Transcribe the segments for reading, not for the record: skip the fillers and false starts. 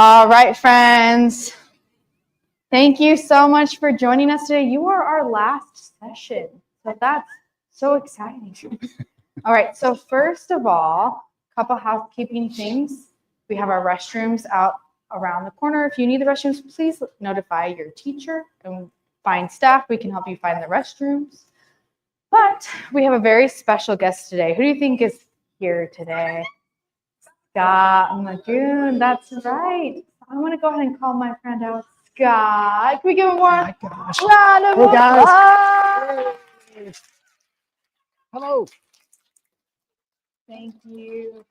All right, friends. Thank you so much for joining us today. You are our last session, so that's so exciting. All right, so first of all, a couple housekeeping things. We have our restrooms out around the corner. If you need the restrooms, please notify your teacher and find staff. We can help you find the restrooms. But we have a very special guest today. Who do you think is here today? Scott Magoon, that's right. I'm going to go ahead and call my friend out, Scott. Can we give him more round of applause? Hey. Hello. Thank you.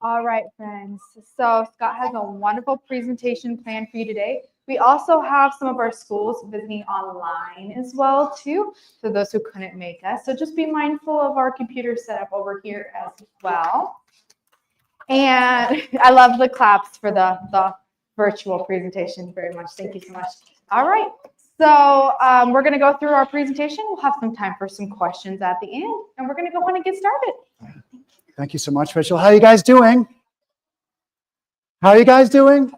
All right, friends. So Scott has a wonderful presentation planned for you today. We also have some of our schools visiting online as well, too, for those who couldn't make us. So just be mindful of our computer setup over here as well. And I love the claps for the virtual presentation very much. Thank you so much. All right. So we're going to go through our presentation. We'll have some time for some questions at the end, and we're going to go ahead and get started. Thank you so much, Rachel. How are you guys doing? How are you guys doing?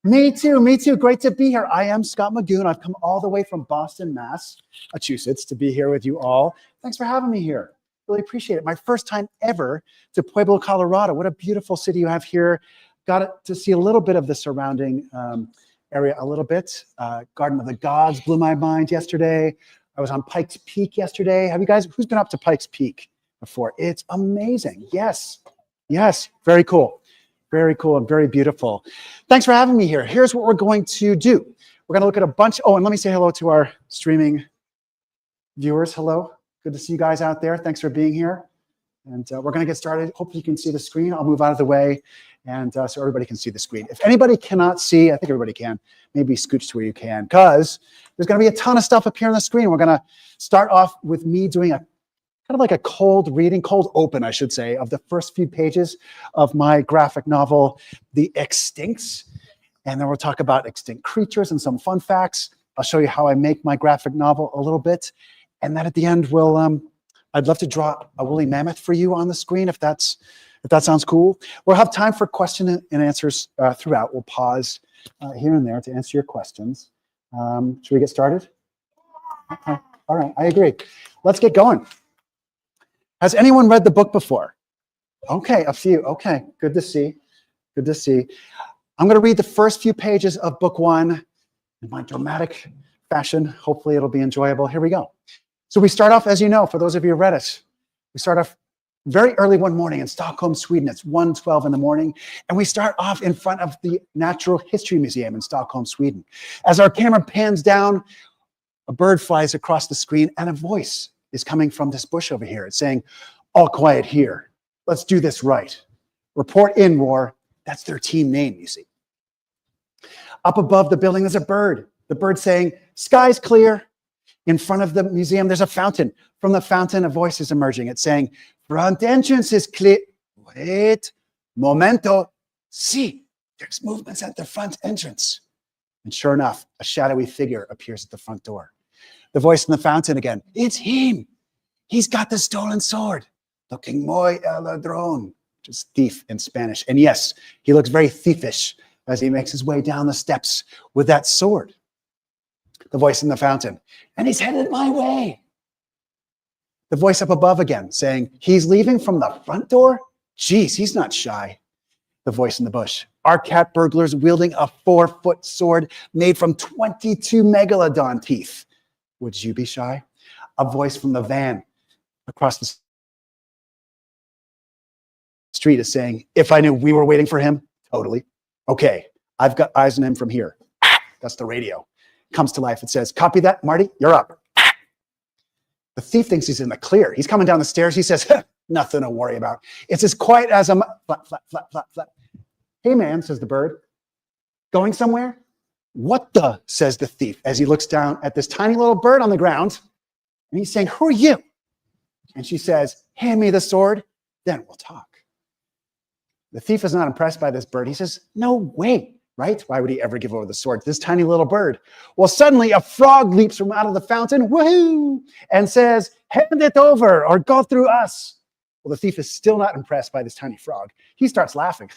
Me too. Me too. Great to be here. I am Scott Magoon. I've come all the way from Boston, Massachusetts to be here with you all. Thanks for having me here. Really appreciate it. My first time ever to Pueblo, Colorado. What a beautiful city you have here. Got to see a little bit of the surrounding area a little bit. Garden of the Gods blew my mind yesterday. I was on Pikes Peak yesterday. Have you guys, who's been up to Pikes Peak before? It's amazing. Yes. Yes. Very cool. Very cool and very beautiful. Thanks for having me here. Here's what we're going to do. We're going to look at a bunch. Oh, and let me say hello to our streaming viewers. Hello. Good to see you guys out there. Thanks for being here. And we're going to get started. Hopefully you can see the screen. I'll move out of the way and so everybody can see the screen. If anybody cannot see, I think everybody can. Maybe scooch to where you can, because there's going to be a ton of stuff up here on the screen. We're going to start off with me doing a kind of like a cold open, I should say, of the first few pages of my graphic novel, The Extincts. And then we'll talk about extinct creatures and some fun facts. I'll show you how I make my graphic novel a little bit. And then at the end, we'll I'd love to draw a woolly mammoth for you on the screen if that sounds cool. We'll have time for question and answers throughout. We'll pause here and there to answer your questions. Should we get started? Okay. All right, I agree. Let's get going. Has anyone read the book before? Okay, a few. Okay, good to see. Good to see. I'm going to read the first few pages of book one in my dramatic fashion. Hopefully it'll be enjoyable. Here we go. So we start off, as you know, for those of you who read it, we start off very early one morning in Stockholm, Sweden. It's 1:12 in the morning. And we start off in front of the Natural History Museum in Stockholm, Sweden. As our camera pans down, a bird flies across the screen and a voice is coming from this bush over here. It's saying, "All quiet here. Let's do this right. Report in, Roar." That's their team name, you see. Up above the building, there's a bird. The bird saying, "Sky's clear." In front of the museum, there's a fountain. From the fountain, a voice is emerging. It's saying, "Front entrance is clear." Wait, momento. See, there's movements at the front entrance. And sure enough, a shadowy figure appears at the front door. The voice in the fountain again. "It's him. He's got the stolen sword. Looking muy el ladrón," which is thief in Spanish. And yes, he looks very thievish as he makes his way down the steps with that sword. The voice in the fountain. "And he's headed my way." The voice up above again saying, "He's leaving from the front door? Geez, he's not shy." The voice in the bush. "Our cat burglars wielding a 4-foot sword made from 22 megalodon teeth. Would you be shy?" A voice from the van across the street is saying, "If I knew we were waiting for him, totally. Okay, I've got eyes on him from here." That's the radio. Comes to life. It says, "Copy that, Marty, you're up." The thief thinks he's in the clear. He's coming down the stairs. He says, "Nothing to worry about. It's as quiet as a flap, flap, flap, flap, flap." "Hey, man," says the bird. "Going somewhere?" "What the?" says the thief as he looks down at this tiny little bird on the ground. And he's saying, "Who are you?" And she says, "Hand me the sword, then we'll talk." The thief is not impressed by this bird. He says, "No way. Right? Why would he ever give over the sword to this tiny little bird?" Well, suddenly a frog leaps from out of the fountain, woohoo, and says, "Hand it over or go through us." Well, the thief is still not impressed by this tiny frog. He starts laughing.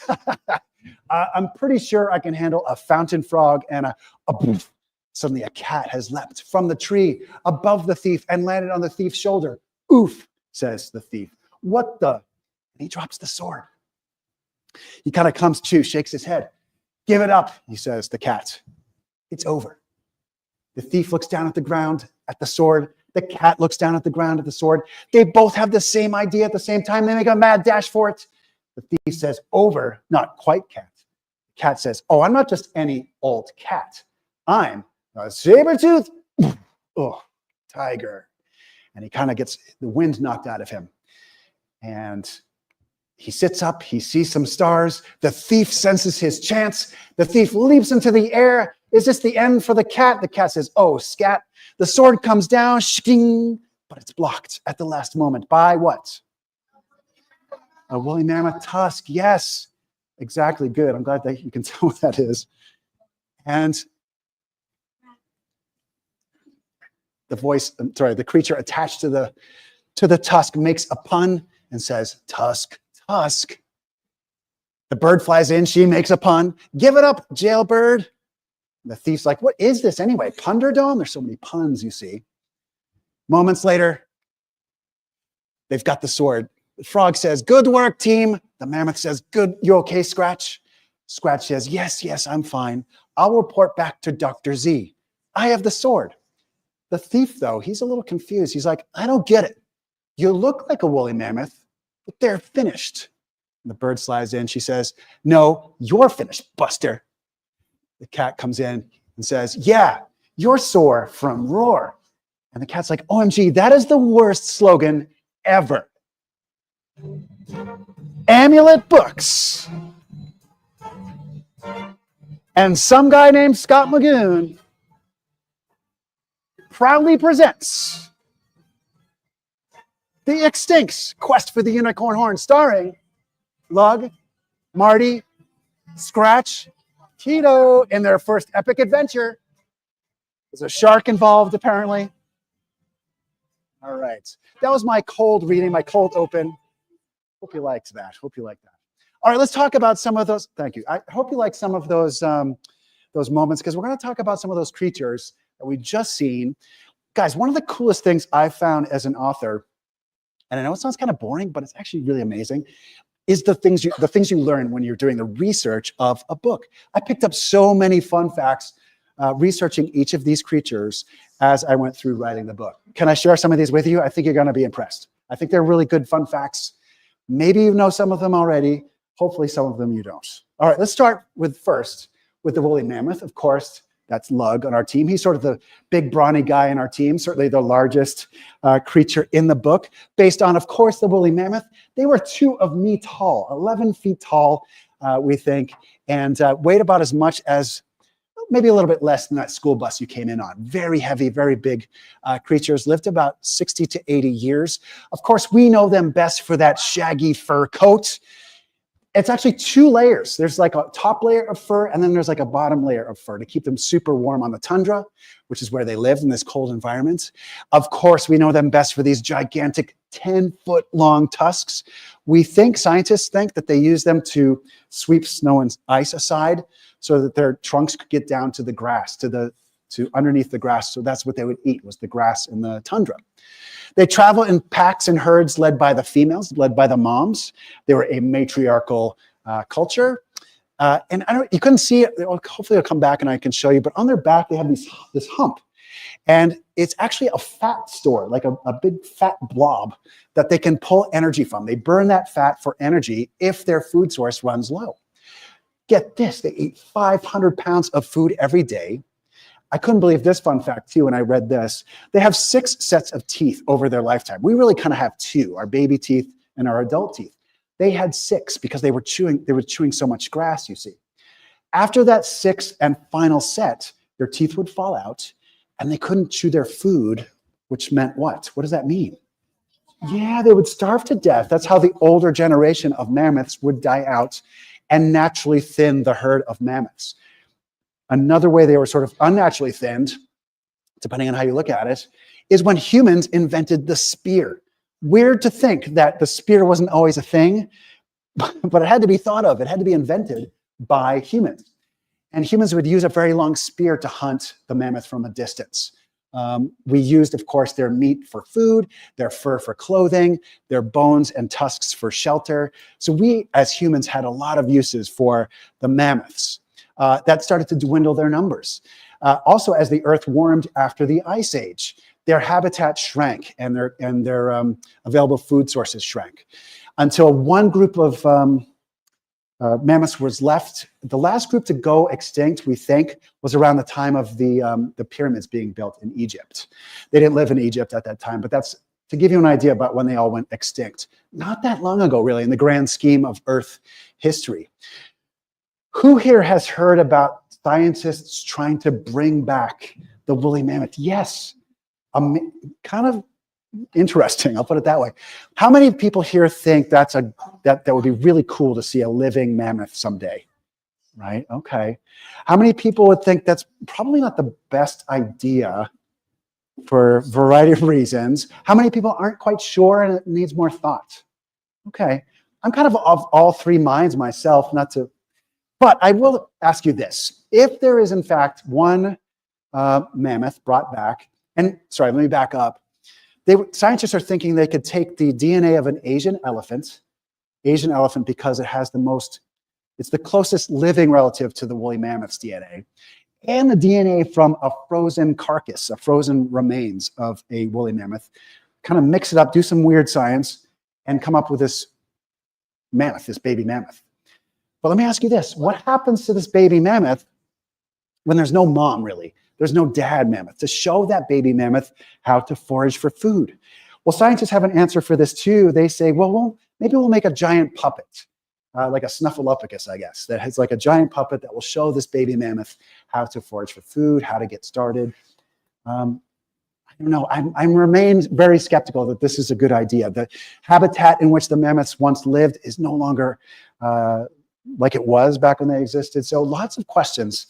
I'm pretty sure I can handle a fountain frog and a poof. Suddenly a cat has leapt from the tree above the thief and landed on the thief's shoulder. Oof, says the thief. What the? And he drops the sword. He kind of comes to, shakes his head. Give it up, he says, the cat. It's over. The thief looks down at the ground at the sword. The cat looks down at the ground at the sword. They both have the same idea at the same time. They make a mad dash for it. The thief says, over, not quite cat. The cat says, oh, I'm not just any old cat. I'm a saber-toothed tiger. And he kind of gets the wind knocked out of him. And he sits up, he sees some stars. The thief senses his chance. The thief leaps into the air. Is this the end for the cat? The cat says, oh, scat. The sword comes down, shking, but it's blocked at the last moment by what? A woolly mammoth tusk. Yes, exactly. Good. I'm glad that you can tell what that is. And the creature attached to the tusk makes a pun and says, tusk, tusk. The bird flies in, she makes a pun. Give it up, jailbird. The thief's like, what is this anyway? Punderdome? There's so many puns, you see. Moments later, they've got the sword. The frog says, good work, team. The mammoth says, good, you okay, Scratch? Scratch says, yes, I'm fine. I'll report back to Dr. Z. I have the sword. The thief, though, he's a little confused. He's like, I don't get it. You look like a woolly mammoth, but they're finished. And the bird slides in. She says, no, you're finished, Buster. The cat comes in and says, yeah, you're sore from roar. And the cat's like, OMG, that is the worst slogan ever. Amulet Books. And some guy named Scott Magoon proudly presents The Extincts Quest for the Unicorn Horn, starring Lug, Marty, Scratch, Tito in their first epic adventure. There's a shark involved, apparently. All right. That was my cold reading, my cold open. Hope you liked that. Hope you liked that. All right, let's talk about some of those. Thank you. I hope you like some of those moments, because we're going to talk about some of those creatures that we just seen. Guys, one of the coolest things I've found as an author, and I know it sounds kind of boring, but it's actually really amazing, is the things you learn when you're doing the research of a book. I picked up so many fun facts researching each of these creatures as I went through writing the book. Can I share some of these with you? I think you're going to be impressed. I think they're really good fun facts. Maybe you know some of them already. Hopefully some of them you don't. All right, let's start with the woolly mammoth. Of course, that's Lug on our team. He's sort of the big brawny guy in our team, certainly the largest creature in the book, based on, of course, the woolly mammoth. They were 2 of me tall, 11 feet tall, we think, and weighed about as much as, maybe a little bit less than that school bus you came in on. Very heavy, very big creatures, lived about 60 to 80 years. Of course, we know them best for that shaggy fur coat. It's actually 2 layers. There's like a top layer of fur, and then there's like a bottom layer of fur to keep them super warm on the tundra, which is where they live in this cold environment. Of course, we know them best for these gigantic 10-foot long tusks. Scientists think that they use them to sweep snow and ice aside so that their trunks could get down to the grass, to underneath the grass. So that's what they would eat, was the grass in the tundra. They travel in packs and herds led by the females, led by the moms. They were a matriarchal culture. And you couldn't see it. Hopefully it'll come back and I can show you. But on their back, they have this hump. And it's actually a fat store, like a big fat blob that they can pull energy from. They burn that fat for energy if their food source runs low. Get this, they eat 500 pounds of food every day. I couldn't believe this fun fact too when I read this. They have 6 sets of teeth over their lifetime. We really kind of have 2, our baby teeth and our adult teeth. They had 6 because they were chewing so much grass, you see. After that 6th and final set, their teeth would fall out and they couldn't chew their food, which meant what? What does that mean? Yeah, they would starve to death. That's how the older generation of mammoths would die out and naturally thin the herd of mammoths. Another way they were sort of unnaturally thinned, depending on how you look at it, is when humans invented the spear. Weird to think that the spear wasn't always a thing, but it had to be thought of. It had to be invented by humans. And humans would use a very long spear to hunt the mammoth from a distance. We used, of course, their meat for food, their fur for clothing, their bones and tusks for shelter. So we, as humans, had a lot of uses for the mammoths. That started to dwindle their numbers. Also, as the earth warmed after the Ice Age, their habitat shrank and their available food sources shrank until one group of mammoths was left. The last group to go extinct, we think, was around the time of the pyramids being built in Egypt. They didn't live in Egypt at that time, but that's to give you an idea about when they all went extinct. Not that long ago, really, in the grand scheme of Earth history. Who here has heard about scientists trying to bring back the woolly mammoth? Yes. Kind of interesting, I'll put it that way. How many people here think that would be really cool to see a living mammoth someday? Right? Okay. How many people would think that's probably not the best idea for a variety of reasons? How many people aren't quite sure and it needs more thought? Okay. I'm kind of all three minds myself, but I will ask you this. If there is, in fact, one mammoth brought back, and sorry, let me back up. Scientists are thinking they could take the DNA of an Asian elephant because it has it's the closest living relative to the woolly mammoth's DNA, and the DNA from a frozen carcass, frozen remains of a woolly mammoth, kind of mix it up, do some weird science, and come up with this mammoth, this baby mammoth. But let me ask you this. What happens to this baby mammoth when there's no mom, really? There's no dad mammoth to show that baby mammoth how to forage for food. Well, scientists have an answer for this too. They say, well, maybe we'll make a giant puppet, like a snuffleupagus, I guess, that has like a giant puppet that will show this baby mammoth how to forage for food, how to get started. I don't know. I remain very skeptical that this is a good idea. The habitat in which the mammoths once lived is no longer like it was back when they existed. So lots of questions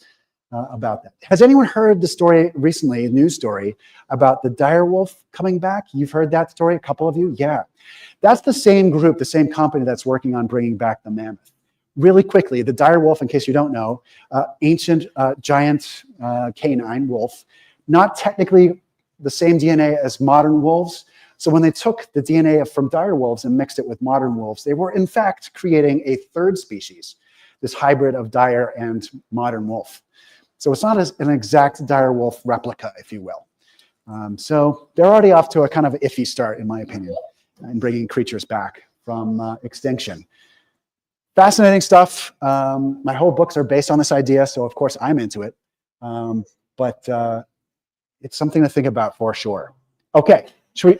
about that. Has anyone heard the story recently, a news story, about the dire wolf coming back? You've heard that story, a couple of you? Yeah. That's the same group, the same company that's working on bringing back the mammoth. Really quickly, the dire wolf, in case you don't know, ancient giant canine wolf, not technically the same DNA as modern wolves. So when they took the DNA from dire wolves and mixed it with modern wolves, they were in fact creating a third species, this hybrid of dire and modern wolf. So it's not an exact dire wolf replica, if you will. So they're already off to a kind of iffy start, in my opinion, in bringing creatures back from extinction. Fascinating stuff. My whole books are based on this idea, so of course I'm into it. But it's something to think about for sure. Okay,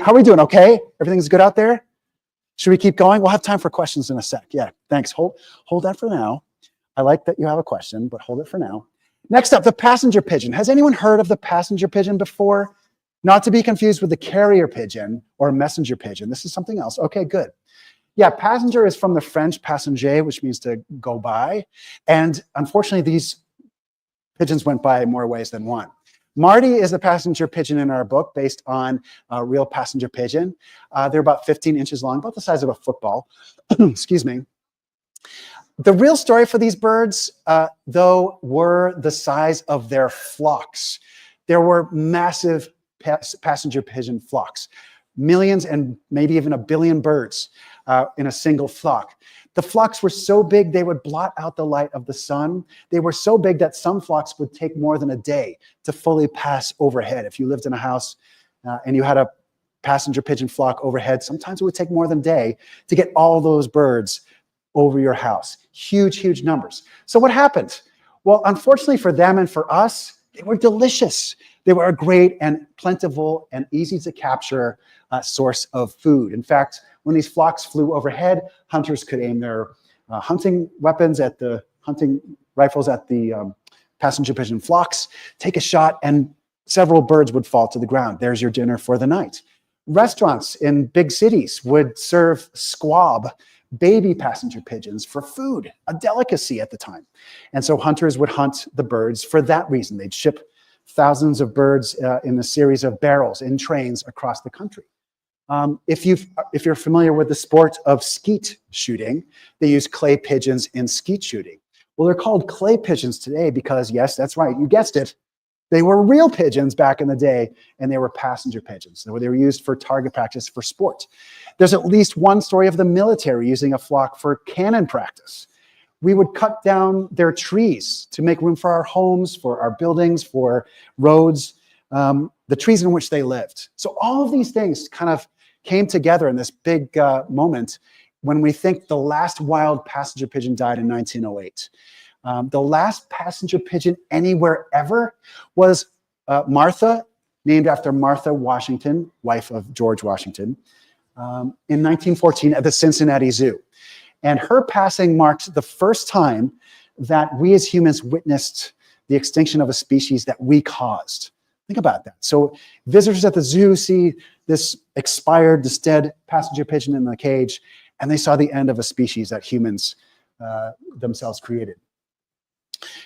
how are we doing? Okay, everything's good out there? Should we keep going? We'll have time for questions in a sec. Yeah, thanks. Hold that for now. I like that you have a question, but hold it for now. Next up, the passenger pigeon. Has anyone heard of the passenger pigeon before? Not to be confused with the carrier pigeon or messenger pigeon. This is something else. Okay, good. Yeah, passenger is from the French passenger, which means to go by. And unfortunately, these pigeons went by more ways than one. Marty is the passenger pigeon in our book based on a real passenger pigeon. They're about 15 inches long, about the size of a football. Excuse me. The real story for these birds, though, were the size of their flocks. There were massive passenger pigeon flocks, millions and maybe even 1 billion birds in a single flock. The flocks were so big they would blot out the light of the sun. They were so big that some flocks would take more than a day to fully pass overhead. If you lived in a house and you had a passenger pigeon flock overhead, sometimes it would take more than a day to get all those birds over your house. Huge, huge numbers. So what happened? Well, unfortunately for them and for us, they were delicious. They were a great and plentiful and easy to capture source of food. In fact, when these flocks flew overhead, hunters could aim their hunting weapons at the hunting rifles at the passenger pigeon flocks, take a shot, and several birds would fall to the ground. There's your dinner for the night. Restaurants in big cities would serve squab, baby passenger pigeons, for food, a delicacy at the time. And so hunters would hunt the birds for that reason. They'd ship thousands of birds in a series of barrels in trains across the country. If you're familiar with the sport of skeet shooting, they use clay pigeons in skeet shooting. Well, they're called clay pigeons today because, yes, that's right, you guessed it. They were real pigeons back in the day, and they were passenger pigeons. So they were used for target practice for sport. There's at least one story of the military using a flock for cannon practice. We would cut down their trees to make room for our homes, for our buildings, for roads, the trees in which they lived. So all of these things kind of came together in this big moment when we think the last wild passenger pigeon died in 1908. The last passenger pigeon anywhere ever was Martha, named after Martha Washington, wife of George Washington, in 1914 at the Cincinnati Zoo. And her passing marked the first time that we as humans witnessed the extinction of a species that we caused. Think about that. So visitors at the zoo see this expired, this dead passenger pigeon in the cage, and they saw the end of a species that humans themselves created.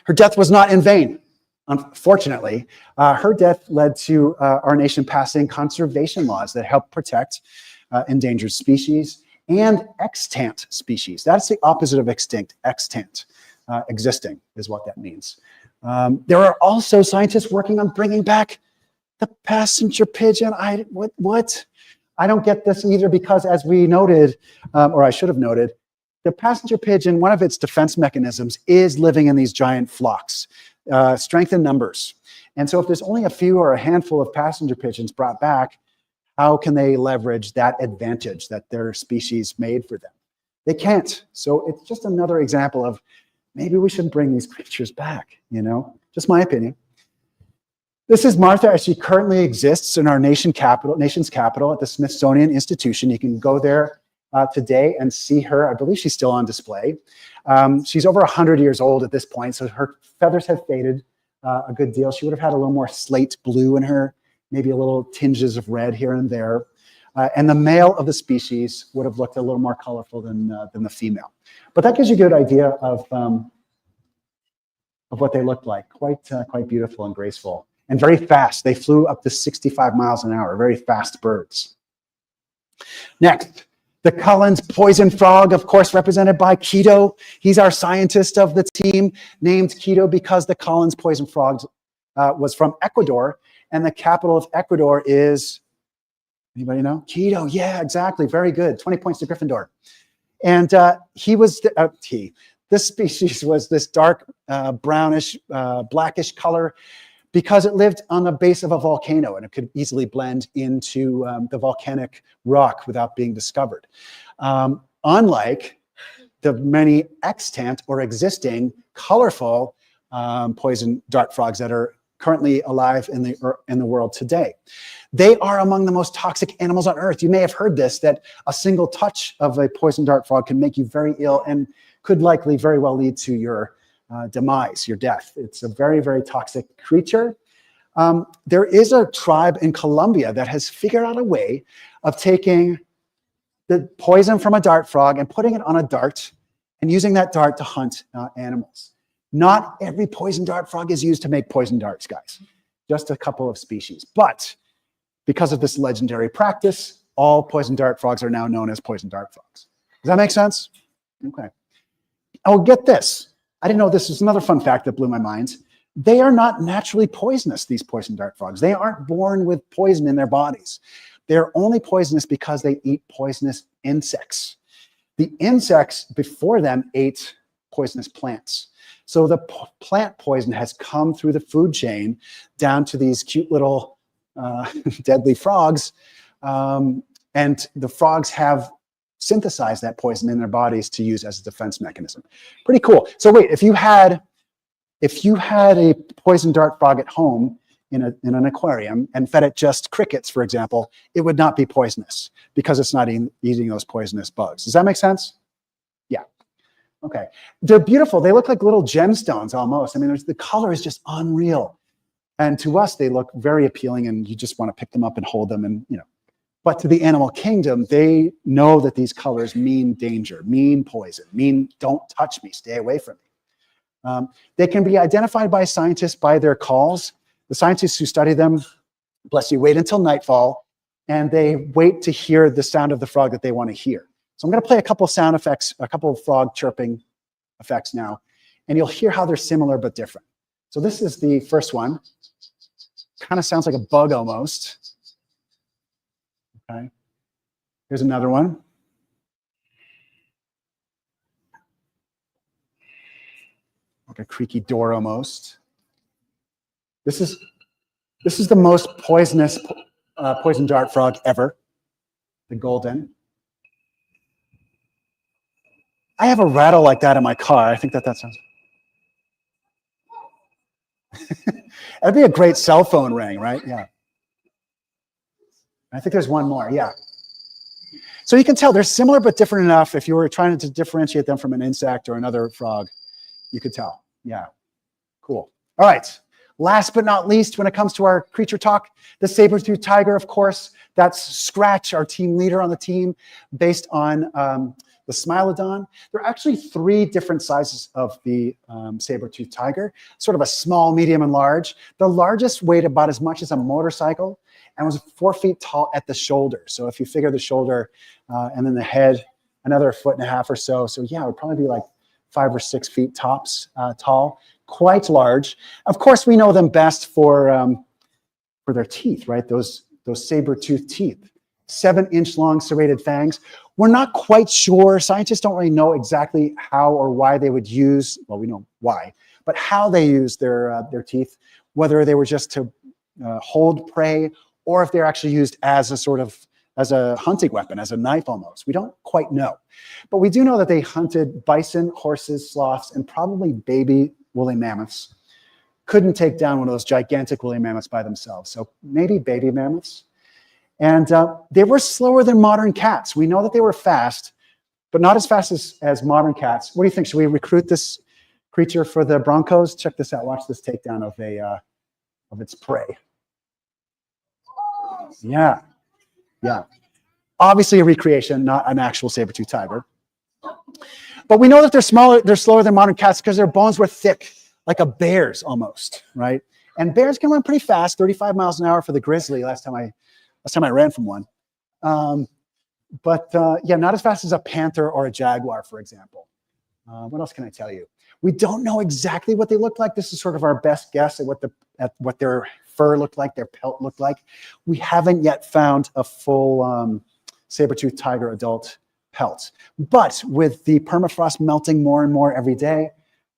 Her death was not in vain, unfortunately. Her death led to our nation passing conservation laws that help protect endangered species and extant species. That's the opposite of extinct, extant. Existing is what that means. There are also scientists working on bringing back the passenger pigeon. What? I don't get this either because, as we noted, or I should have noted, the passenger pigeon, one of its defense mechanisms is living in these giant flocks, strength in numbers. And so if there's only a few or a handful of passenger pigeons brought back, how can they leverage that advantage that their species made for them? They can't. So it's just another example of maybe we should bring these creatures back, just my opinion. This is Martha as she currently exists in our nation's capital at the Smithsonian Institution. You can go there today and see her. I believe she's still on display. She's over 100 years old at this point, so her feathers have faded a good deal. She would have had a little more slate blue in her, maybe a little tinges of red here and there. And the male of the species would have looked a little more colorful than the female. But that gives you a good idea of what they looked like. Quite beautiful and graceful. And very fast. They flew up to 65 miles an hour. Very fast birds. Next, the Cullen's poison frog, of course, represented by Quito. He's our scientist of the team, named Quito because the Cullen's poison frog was from Ecuador. And the capital of Ecuador is, anybody know? Quito. Yeah, exactly. Very good. 20 points to Gryffindor. And this species was this dark brownish, blackish color because it lived on the base of a volcano and it could easily blend into the volcanic rock without being discovered. Unlike the many extant or existing colorful poison dart frogs that are currently alive in the world today. They are among the most toxic animals on Earth. You may have heard this, that a single touch of a poison dart frog can make you very ill and could likely very well lead to your demise, your death. It's a very, very toxic creature. There is a tribe in Colombia that has figured out a way of taking the poison from a dart frog and putting it on a dart and using that dart to hunt animals. Not every poison dart frog is used to make poison darts, guys. Just a couple of species. But because of this legendary practice, all poison dart frogs are now known as poison dart frogs. Does that make sense? Okay. Oh, get this. I didn't know this. Was another fun fact that blew my mind. They are not naturally poisonous, these poison dart frogs. They aren't born with poison in their bodies. They're only poisonous because they eat poisonous insects. The insects before them ate poisonous plants. So the plant poison has come through the food chain down to these cute little deadly frogs. And the frogs have synthesized that poison in their bodies to use as a defense mechanism. Pretty cool. So wait, if you had a poison dart frog at home in an aquarium and fed it just crickets, for example, it would not be poisonous because it's not eating those poisonous bugs. Does that make sense? Yeah. Okay. They're beautiful. They look like little gemstones almost. I mean, the color is just unreal. And to us, they look very appealing and you just want to pick them up and hold them and, But to the animal kingdom, they know that these colors mean danger, mean poison, mean don't touch me, stay away from me. They can be identified by scientists by their calls. The scientists who study them, bless you, wait until nightfall, and they wait to hear the sound of the frog that they want to hear. So I'm going to play a couple sound effects, a couple of frog chirping effects now, and you'll hear how they're similar but different. So this is the first one. Kind of sounds like a bug almost. Okay. Here's another one. Like a creaky door almost. This is the most poisonous poison dart frog ever, the golden. I have a rattle like that in my car. I think that sounds. That'd be a great cell phone ring, right? Yeah. I think there's one more. Yeah. So you can tell they're similar but different enough. If you were trying to differentiate them from an insect or another frog, you could tell. Yeah. Cool. All right. Last but not least, when it comes to our creature talk, the saber-toothed tiger, of course, that's Scratch, our team leader on the team, based on the Smilodon. There are actually 3 different sizes of the saber-toothed tiger, sort of a small, medium, and large. The largest weighed about as much as a motorcycle and was 4 feet tall at the shoulder. So if you figure the shoulder and then the head, another 1.5 feet or so. So yeah, it would probably be like 5 or 6 feet tops tall. Quite large. Of course, we know them best for their teeth, right? Those saber-toothed teeth. 7-inch long serrated fangs. We're not quite sure. Scientists don't really know exactly how or why they would use, well, we know why, but how they use their teeth, whether they were just to hold prey or if they're actually used as a hunting weapon, as a knife almost. We don't quite know. But we do know that they hunted bison, horses, sloths, and probably baby woolly mammoths. Couldn't take down one of those gigantic woolly mammoths by themselves. So maybe baby mammoths. And they were slower than modern cats. We know that they were fast, but not as fast as modern cats. What do you think? Should we recruit this creature for the Broncos? Check this out. Watch this takedown of its prey. Yeah. Yeah. Obviously a recreation, not an actual saber-toothed tiger. But we know that they're slower than modern cats because their bones were thick, like a bear's almost, right? And bears can run pretty fast, 35 miles an hour for the grizzly last time I ran from one. Yeah, not as fast as a panther or a jaguar, for example. What else can I tell you? We don't know exactly what they look like. This is sort of our best guess at what their fur looked like, their pelt looked like. We haven't yet found a full saber-toothed tiger adult pelt. But with the permafrost melting more and more every day,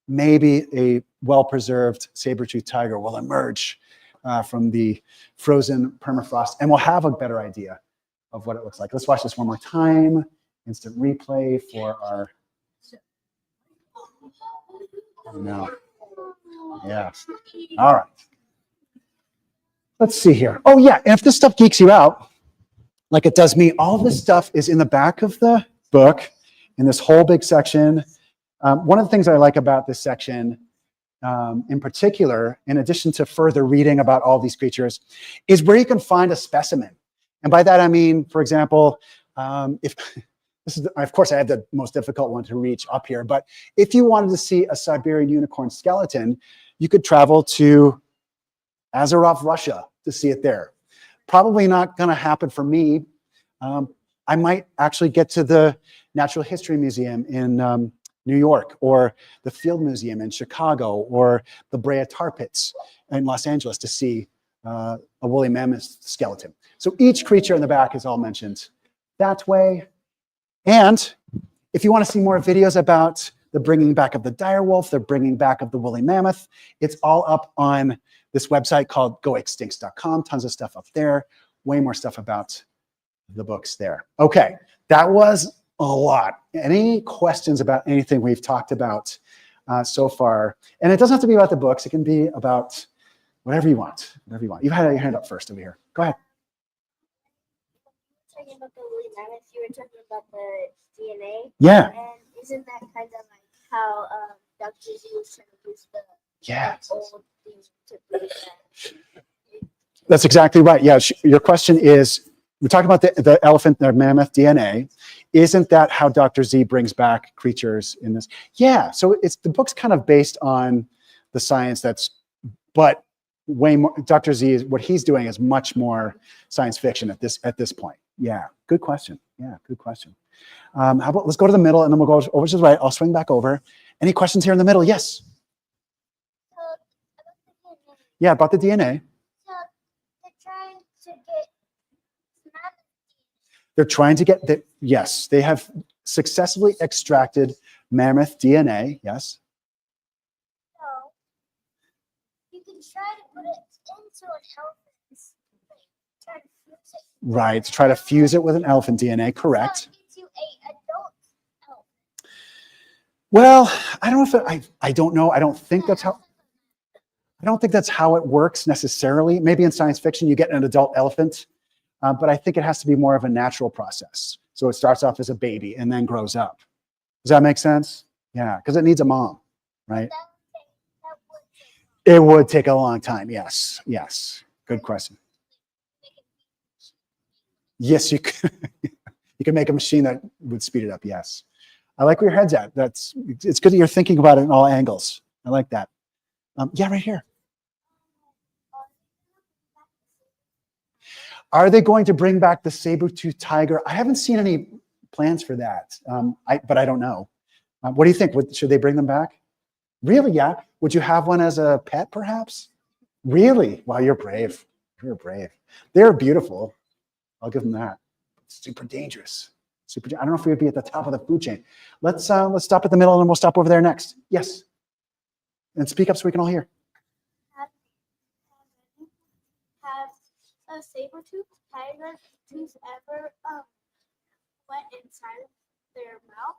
maybe a well-preserved saber-toothed tiger will emerge from the frozen permafrost, and we'll have a better idea of what it looks like. Let's watch this one more time. Instant replay for our... No. Yeah. All right. Let's see here. Oh, yeah. And if this stuff geeks you out, like it does me, all this stuff is in the back of the book in this whole big section. One of the things I like about this section in particular, in addition to further reading about all these creatures, is where you can find a specimen. And by that, I mean, for example, if this is, of course, I have the most difficult one to reach up here, but if you wanted to see a Siberian unicorn skeleton, you could travel to Azarov, Russia to see it there. Probably not going to happen for me. I might actually get to the Natural History Museum in New York, or the Field Museum in Chicago, or the Brea Tar Pits in Los Angeles to see a woolly mammoth skeleton. So each creature in the back is all mentioned that way. And if you want to see more videos about the bringing back of the direwolf, the bringing back of the woolly mammoth, it's all up on this website called goextincts.com. Tons of stuff up there. Way more stuff about the books there. Okay, that was a lot. Any questions about anything we've talked about so far? And it doesn't have to be about the books. It can be about whatever you want. Whatever you want. You had your hand up first over here. Go ahead. Talking about the woolly mammoth, you were talking about the DNA. Yeah. And isn't that kind of like how Dr. Z was trying to use the old things to breed that? That's exactly right. Yeah, your question is, we're talking about the elephant, the mammoth DNA. Isn't that how Dr. Z brings back creatures in this? Yeah, so the book's kind of based on the science but way more. Dr. Z is what he's doing is much more science fiction at this point. Yeah, good question. Yeah, good question. How about let's go to the middle and then we'll go over to the right. I'll swing back over. Any questions here in the middle? Yes. Yeah, about the DNA. So they're trying to get They're trying to get the, yes, they have successfully extracted mammoth DNA. Yes. so you can try to put it into an elephant's try to fuse it. Right. To try to fuse it with an elephant DNA. Correct. So it gives you a adult elephant. Well, I don't know if I don't know. I don't think that's how. I don't think that's how it works necessarily. Maybe in science fiction, you get an adult elephant, but I think it has to be more of a natural process. So it starts off as a baby and then grows up. Does that make sense? Yeah, because it needs a mom, right? That would take It would take a long time. Yes, yes. Good question. Yes, you could. You can make a machine that would speed it up. Yes, I like where your head's at. It's good that you're thinking about it in all angles. I like that. Yeah, right here. Are they going to bring back the saber-toothed tiger? I haven't seen any plans for that, but I don't know. What do you think? Should they bring them back? Really? Yeah. Would you have one as a pet, perhaps? Really? Wow, you're brave. You're brave. They're beautiful. I'll give them that. Super dangerous. I don't know if we would be at the top of the food chain. Let's stop at the middle and we'll stop over there next. Yes. And speak up so we can all hear. have a saber-toothed tiger tooth ever went inside of their mouth?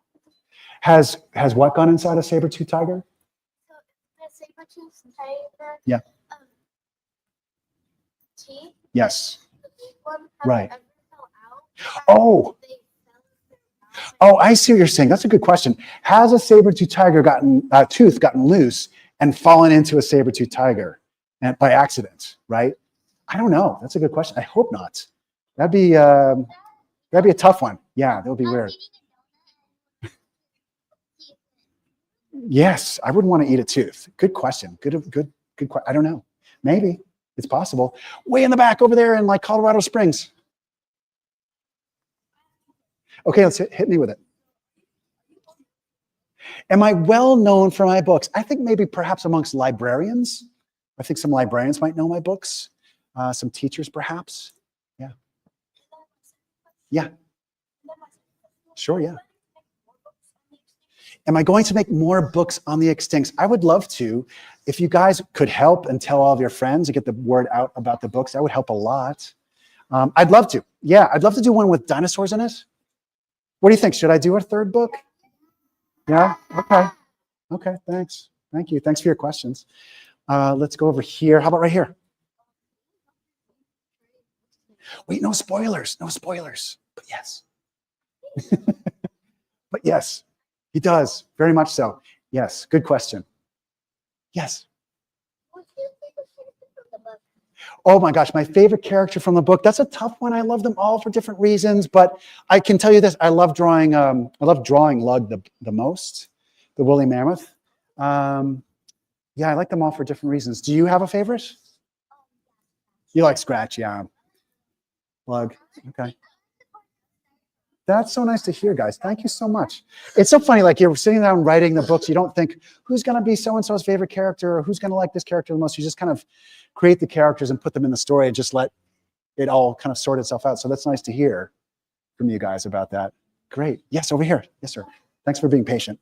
Has what gone inside a saber-toothed tiger? So the saber-toothed tiger Yeah. teeth, Yes. the big one, Right. ever fell out? Oh. They fell in their mouth? Oh, I see what you're saying. That's a good question. Has a saber-toothed tiger tooth gotten loose and fallen into a saber-toothed tiger and by accident, right? I don't know. That's a good question. I hope not. That'd be a tough one. Yeah, that would be weird. Yes, I wouldn't want to eat a tooth. Good question. Good. I don't know. Maybe it's possible. Way in the back over there in like Colorado Springs. Okay, let's hit me with it. Am I well known for my books? I think maybe perhaps amongst librarians. I think some librarians might know my books. Some teachers perhaps. Yeah. Yeah. Sure, yeah. Am I going to make more books on the extincts? I would love to. If you guys could help and tell all of your friends and get the word out about the books, that would help a lot. I'd love to. Yeah, I'd love to do one with dinosaurs in it. What do you think? Should I do a third book? Yeah? Okay. Okay, thanks. Thank you. Thanks for your questions. Let's go over here. How about right here? Wait, no spoilers. No spoilers. But yes. But yes, he does. Very much so. Yes, good question. Yes. What's your favorite character from the book? Oh my gosh, my favorite character from the book. That's a tough one. I love them all for different reasons, but I can tell you this: I love drawing Lug the most, the woolly mammoth. Yeah, I like them all for different reasons. Do you have a favorite? You like Scratch, yeah. Lug, okay. That's so nice to hear, guys. Thank you so much. It's so funny, like you're sitting down writing the books, you don't think who's going to be so-and-so's favorite character or who's going to like this character the most. You just kind of create the characters and put them in the story and just let it all kind of sort itself out. So that's nice to hear from you guys about that. Great. Yes, over here. Yes, sir. Thanks for being patient.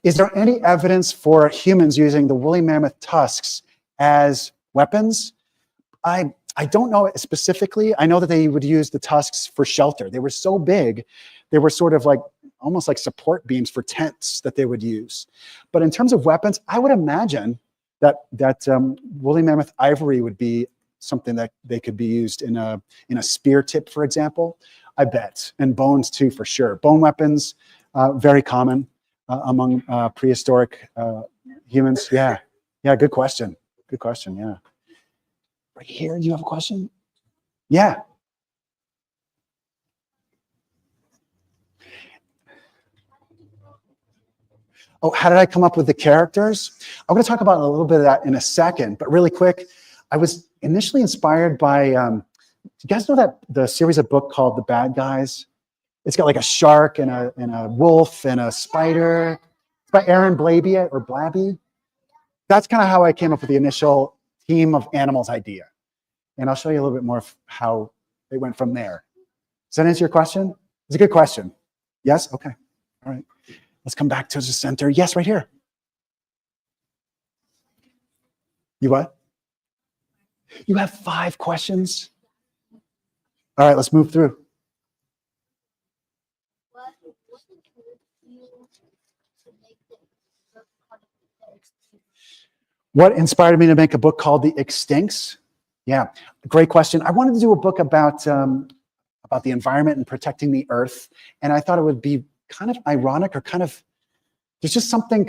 Is there any evidence for humans using the woolly mammoth tusks as weapons? I don't know specifically. I know that they would use the tusks for shelter. They were so big, they were sort of like almost like support beams for tents that they would use. But in terms of weapons, I would imagine that woolly mammoth ivory would be something that they could be used in a spear tip, for example. I bet, and bones too, for sure. Bone weapons, very common among prehistoric humans. Yeah, yeah. Good question. Good question. Yeah. Right here, do you have a question? Yeah. Oh, how did I come up with the characters? I'm going to talk about a little bit of that in a second, but really quick, I was initially inspired by, do you guys know that the series of book called The Bad Guys? It's got like a shark and a wolf and a spider. It's by Aaron Blabey or Blabby. That's kind of how I came up with the initial team of animals idea. And I'll show you a little bit more of how it went from there. Does that answer your question? It's a good question. Yes? Okay. All right. Let's come back to the center. Yes, right here. You what? You have 5 questions? All right, let's move through. What inspired me to make a book called The Extincts? Yeah, great question. I wanted to do a book about the environment and protecting the earth. And I thought it would be kind of ironic or kind of, there's just something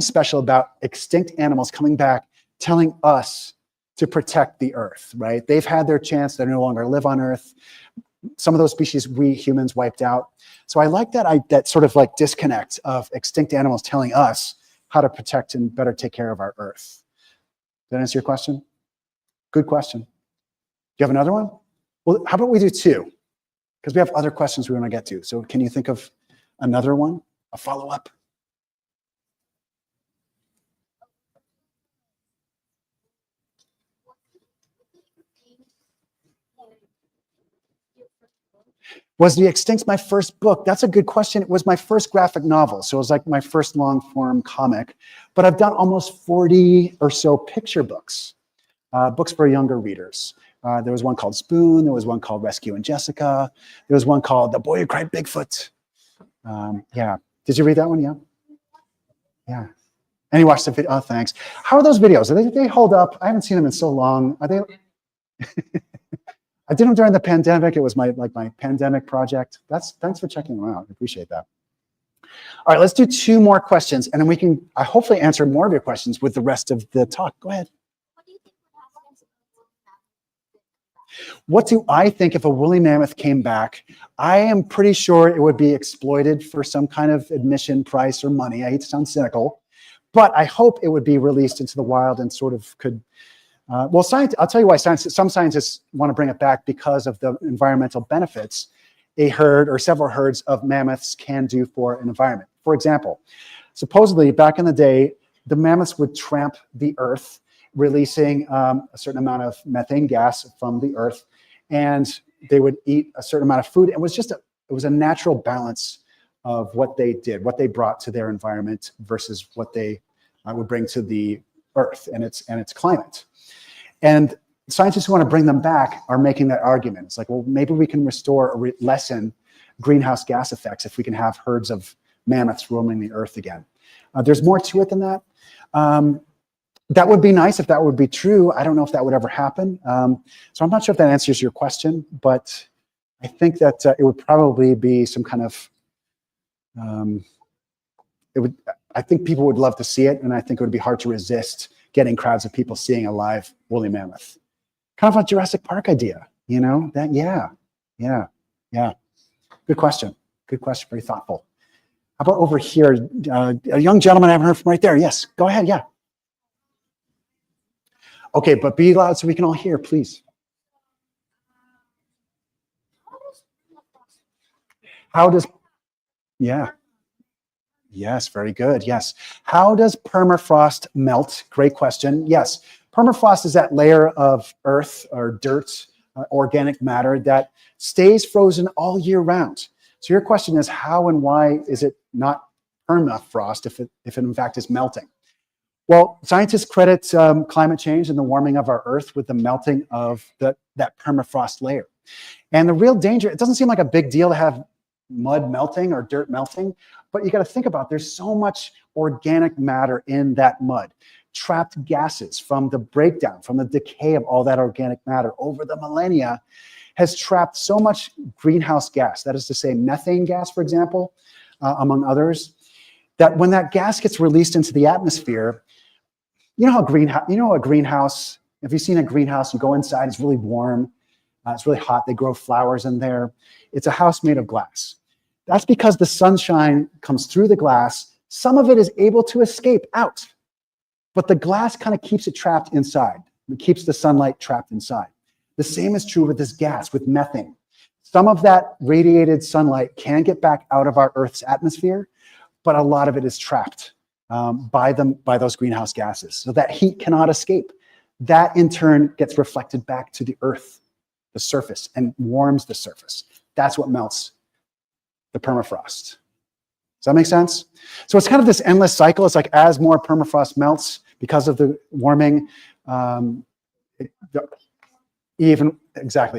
special about extinct animals coming back, telling us to protect the earth, right? They've had their chance. They no longer live on earth. Some of those species we humans wiped out. So I like that sort of like disconnect of extinct animals telling us how to protect and better take care of our earth. Did that answer your question? Good question. Do you have another one? Well, how about we do 2? Because we have other questions we want to get to. So can you think of another one, a follow-up? Was The Extincts my first book? That's a good question. It was my first graphic novel, so it was like my first long-form comic. But I've done almost 40 or so picture books, books for younger readers. There was one called Spoon. There was one called Rescue and Jessica. There was one called The Boy Who Cried Bigfoot. Yeah. Did you read that one? Yeah. Yeah. And you watched the video? Oh, thanks. How are those videos? They hold up? I haven't seen them in so long. Are they? I did them during the pandemic. It was my pandemic project. Thanks for checking them out. I appreciate that. All right, let's do 2 more questions, and then we can hopefully answer more of your questions with the rest of the talk. Go ahead. What do I think if a woolly mammoth came back? I am pretty sure it would be exploited for some kind of admission price or money. I hate to sound cynical, but I hope it would be released into the wild and sort of could. Well, I'll tell you why some scientists want to bring it back because of the environmental benefits a herd or several herds of mammoths can do for an environment. For example, supposedly back in the day, the mammoths would tramp the earth, releasing a certain amount of methane gas from the earth, and they would eat a certain amount of food. It was a natural balance of what they did, what they brought to their environment versus what they would bring to the earth and its climate. And scientists who want to bring them back are making that argument. It's like, well, maybe we can restore or lessen greenhouse gas effects if we can have herds of mammoths roaming the earth again. There's more to it than that. That would be nice if that would be true. I don't know if that would ever happen. So I'm not sure if that answers your question, but I think that it would probably be some kind of, I think people would love to see it, and I think it would be hard to resist getting crowds of people seeing a live woolly mammoth. Kind of a Jurassic Park idea, you know? Yeah. Good question. Very thoughtful. How about over here? A young gentleman I haven't heard from right there. Yes, go ahead, yeah. Okay, but be loud so we can all hear, please. How does, yeah. Yes, very good, yes. How does permafrost melt? Great question. Yes, permafrost is that layer of earth or dirt, organic matter that stays frozen all year round. So your question is how and why is it not permafrost if it in fact is melting? Well, scientists credit climate change and the warming of our earth with the melting of that permafrost layer. And the real danger, it doesn't seem like a big deal to have mud melting or dirt melting, but you got to think about there's so much organic matter in that mud, trapped gases from the breakdown, from the decay of all that organic matter over the millennia has trapped so much greenhouse gas, that is to say methane gas, for example, among others, that when that gas gets released into the atmosphere, you know a greenhouse, if you've seen a greenhouse, you go inside, it's really warm, it's really hot, they grow flowers in there. It's a house made of glass. That's because the sunshine comes through the glass, Some of it is able to escape out, but the glass kind of keeps it trapped inside. It keeps the sunlight trapped inside. The same is true with this gas, with methane. Some of that radiated sunlight can get back out of our Earth's atmosphere, but a lot of it is trapped by those greenhouse gases. So that heat cannot escape. That in turn gets reflected back to the Earth, the surface, and warms the surface. That's what melts the permafrost. Does that make sense? So it's kind of this endless cycle. It's like as more permafrost melts because of the warming, even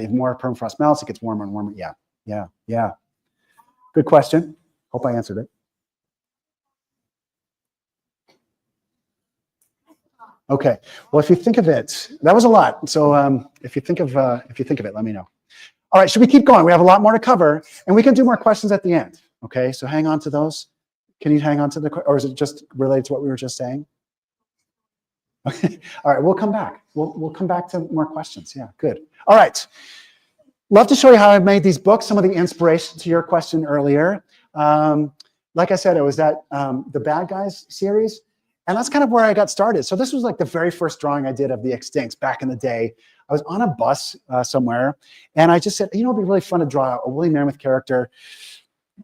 more permafrost melts, it gets warmer and warmer. Yeah. Good question. Hope I answered it. Okay. Well, if you think of it, that was a lot. So if you think of it, let me know. All right. Should we keep going? We have a lot more to cover, and we can do more questions at the end. Okay. So hang on to those. Can you hang on to or is it just related to what we were just saying? Okay. All right. We'll come back. We'll come back to more questions. Yeah. Good. All right. Love to show you how I've made these books. Some of the inspiration to your question earlier. Like I said, it was that the Bad Guys series. And that's kind of where I got started. So this was like the very first drawing I did of the Extincts back in the day. I was on a bus somewhere, and I just said, you know, it'd be really fun to draw a woolly mammoth character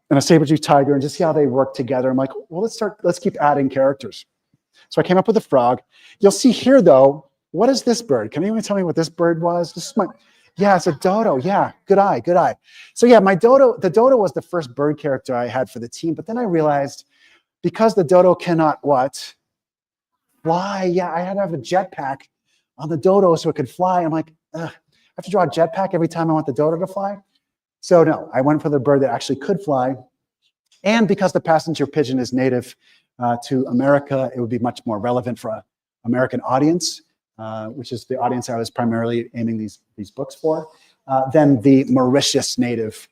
and a saber-toothed tiger and just see how they work together. I'm like, well, let's keep adding characters. So I came up with a frog. You'll see here, though, what is this bird? Can anyone tell me what this bird was? Yeah, it's a dodo. Yeah, good eye. So yeah, the dodo was the first bird character I had for the team. But then I realized because the dodo cannot what? Fly. Yeah, I had to have a jetpack on the dodo so it could fly. I'm like, I have to draw a jetpack every time I want the dodo to fly. So no, I went for the bird that actually could fly. And because the passenger pigeon is native to America, it would be much more relevant for an American audience, which is the audience I was primarily aiming these books for, than the Mauritius native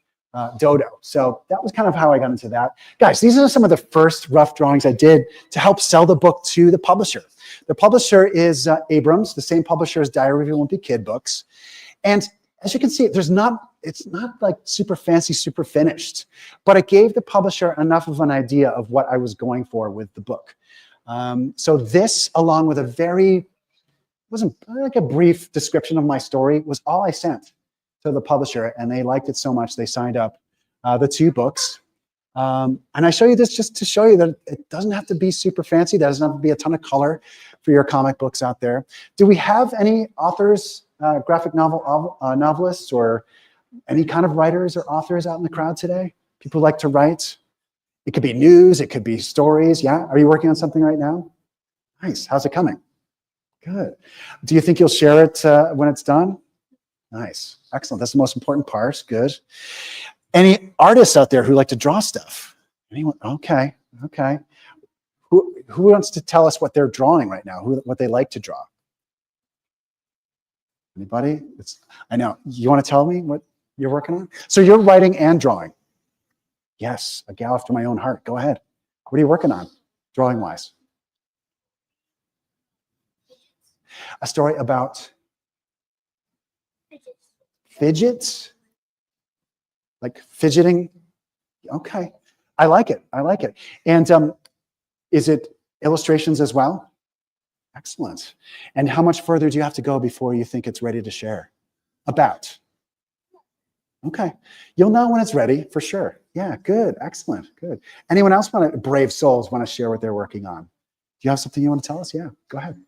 dodo. So that was kind of how I got into that. Guys, these are some of the first rough drawings I did to help sell the book to the publisher. The publisher is Abrams, the same publisher as Diary of a Wimpy Kid books. And as you can see, it's not like super fancy, super finished, but it gave the publisher enough of an idea of what I was going for with the book. So this, along with wasn't like a brief description of my story, was all I sent to the publisher, and they liked it so much they signed up the 2 books. And I show you this just to show you that it doesn't have to be super fancy. There doesn't have to be a ton of color for your comic books out there. Do we have any authors, graphic novelists, or any kind of writers or authors out in the crowd today? People like to write. It could be news. It could be stories. Yeah. Are you working on something right now? Nice. How's it coming? Good. Do you think you'll share it when it's done? Nice. Excellent. That's the most important part. Good. Any artists out there who like to draw stuff? Anyone? Okay. Who wants to tell us what they're drawing right now? What they like to draw? Anybody? I know. You want to tell me what you're working on? So you're writing and drawing. Yes, a gal after my own heart. Go ahead. What are you working on, drawing-wise? A story about fidgets? Like fidgeting? Okay. I like it. And is it illustrations as well? Excellent. And how much further do you have to go before you think it's ready to share? About? Okay. You'll know when it's ready, for sure. Yeah, good. Excellent. Good. Anyone else brave souls want to share what they're working on? Do you have something you want to tell us? Yeah, go ahead.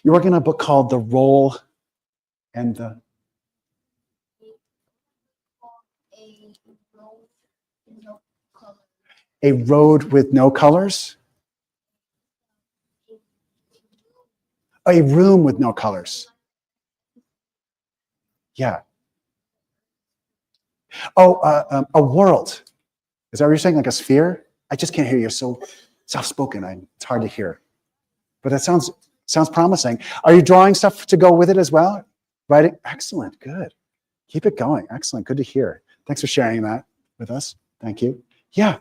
You're working on a book called The Roll and the... A Road with No Colors? A Room with No Colors. Yeah. Oh, a world. Is that what you're saying? Like a sphere? I just can't hear you. So soft-spoken. It's hard to hear. But that sounds promising. Are you drawing stuff to go with it as well? Writing? Excellent. Good. Keep it going. Excellent. Good to hear. Thanks for sharing that with us. Thank you. Yeah.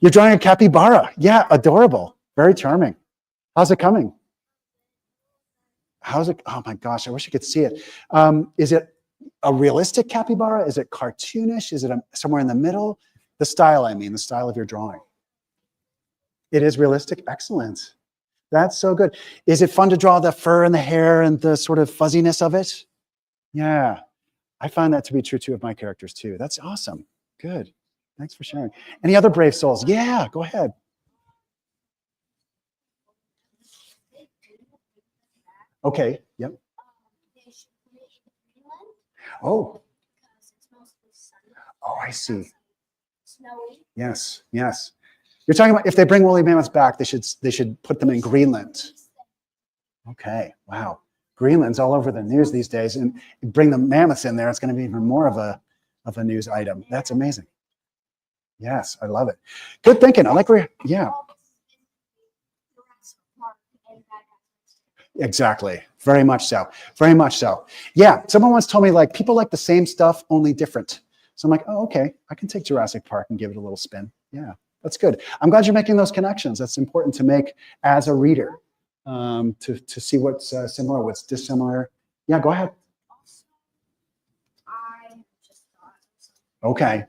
You're drawing a capybara. Yeah, adorable. Very charming. How's it coming? How's it? Oh my gosh, I wish I could see it. Is it a realistic capybara? Is it cartoonish? Is it somewhere in the middle? The style, I mean, the style of your drawing. It is realistic. Excellent. That's so good. Is it fun to draw the fur and the hair and the sort of fuzziness of it? Yeah, I find that to be true too of my characters too. That's awesome. Good. Thanks for sharing. Any other brave souls? Yeah, go ahead. Okay. Yep. They should put it in Greenland Oh. because it's mostly sunny. Oh, I see. Snowy. Yes. Yes. You're talking about if they bring woolly mammoths back, they should put them in Greenland. Okay. Wow. Greenland's all over the news these days, and bring the mammoths in there, it's going to be even more of a news item. That's amazing. Yes, I love it. Good thinking. I like where. Yeah. Exactly. Very much so. Very much so. Yeah. Someone once told me like people like the same stuff, only different. So I'm like, oh, okay. I can take Jurassic Park and give it a little spin. Yeah, that's good. I'm glad you're making those connections. That's important to make as a reader, to see what's similar, what's dissimilar. Yeah, go ahead. I just thought. Okay.